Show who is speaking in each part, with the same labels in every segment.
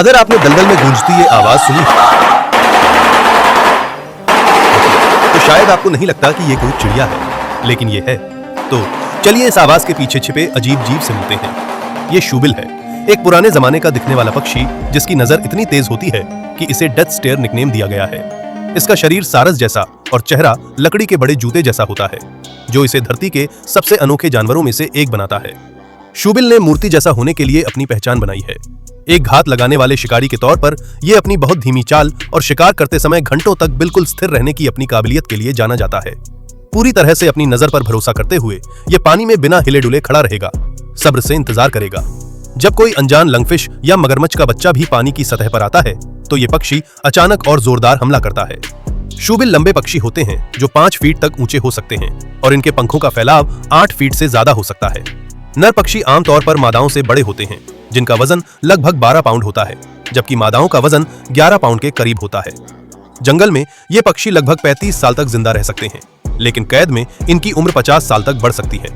Speaker 1: अगर आपने दलदल में गूंजती ये आवाज सुनी तो शायद आपको नहीं लगता कि ये कोई चिड़िया है, लेकिन ये है। तो चलिए इस आवाज के पीछे छिपे अजीब जीव से मिलते हैं। ये शूबिल है, एक पुराने जमाने का दिखने वाला पक्षी जिसकी नजर इतनी तेज होती है कि इसे डेथ स्टेयर निकनेम दिया गया है। इसका शरीर सारस जैसा और चेहरा लकड़ी के बड़े जूते जैसा होता है, जो इसे धरती के सबसे अनोखे जानवरों में से एक बनाता है। शूबिल ने मूर्ति जैसा होने के लिए अपनी पहचान बनाई है। एक घात लगाने वाले शिकारी के तौर पर यह अपनी बहुत धीमी चाल और शिकार करते समय घंटों तक बिल्कुल स्थिर रहने की अपनी काबिलियत के लिए जाना जाता है। पूरी तरह से अपनी नजर पर भरोसा करते हुए यह पानी में बिना हिले डुले खड़ा रहेगा, सब्र से इंतजार करेगा। जब कोई अनजान लंगफिश या मगरमच्छ का बच्चा भी पानी की सतह पर आता है तो ये पक्षी अचानक और जोरदार हमला करता है। शूबिल लंबे पक्षी होते हैं जो 5 फीट तक ऊंचे हो सकते हैं और इनके पंखों का फैलाव 8 फीट से ज्यादा हो सकता है। नर पक्षी आमतौर पर मादाओं से बड़े होते हैं, जिनका वजन लगभग 12 पाउंड होता है, जबकि मादाओं का वजन 11 पाउंड के करीब होता है। जंगल में ये पक्षी लगभग 35 साल तक जिंदा रह सकते हैं, लेकिन कैद में इनकी उम्र 50 साल तक बढ़ सकती है।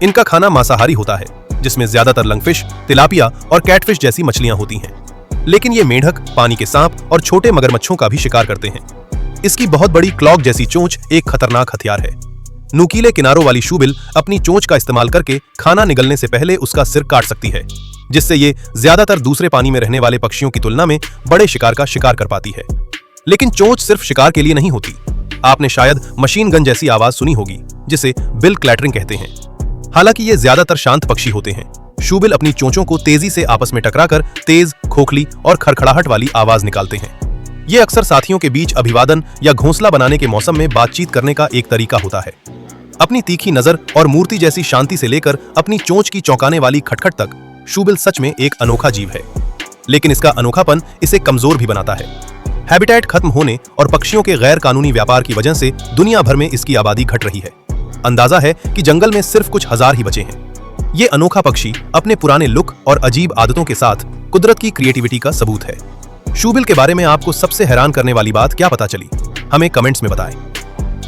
Speaker 1: इनका खाना मांसाहारी होता है, जिसमें ज्यादातर लंगफिश, तिलापिया और कैटफिश जैसी मछलियां होती हैं। लेकिन ये मेंढक, पानी के सांप और छोटे मगरमच्छों का भी शिकार करते हैं। इसकी बहुत बड़ी क्लॉक जैसी चोंच एक खतरनाक हथियार है। नुकीले किनारों वाली शूबिल अपनी चोंच का इस्तेमाल करके खाना निगलने से पहले उसका सिर काट सकती है, जिससे ये ज्यादातर दूसरे पानी में रहने वाले पक्षियों की तुलना में बड़े शिकार का शिकार कर पाती है। लेकिन चोंच सिर्फ शिकार के लिए नहीं होती। आपने शायद मशीन गन जैसी आवाज सुनी होगी, जिसे बिल क्लैटरिंग कहते हैं। हालांकि ये ज्यादातर शांत पक्षी होते हैं, शूबिल अपनी चोंचों को तेजी से आपस में टकराकर तेज, खोखली और खड़खड़ाहट वाली आवाज निकालते हैं। ये अक्सर साथियों के बीच अभिवादन या घोंसला बनाने के मौसम में बातचीत करने का एक तरीका होता है। अपनी तीखी नजर और मूर्ति जैसी शांति से लेकर अपनी चोंच की चौंकाने वाली खटखट तक, शूबिल सच में एक अनोखा जीव है। लेकिन इसका अनोखापन इसे कमजोर भी बनाता है। हैबिटेट खत्म होने और पक्षियों के गैर कानूनी व्यापार की वजह से दुनिया भर में इसकी आबादी घट रही है। अंदाजा है कि जंगल में सिर्फ कुछ हजार ही बचे हैं। ये अनोखा पक्षी अपने पुराने लुक और अजीब आदतों के साथ कुदरत की क्रिएटिविटी का सबूत है। शूबिल के बारे में आपको सबसे हैरान करने वाली बात क्या पता चली? हमें कमेंट्स में बताएं।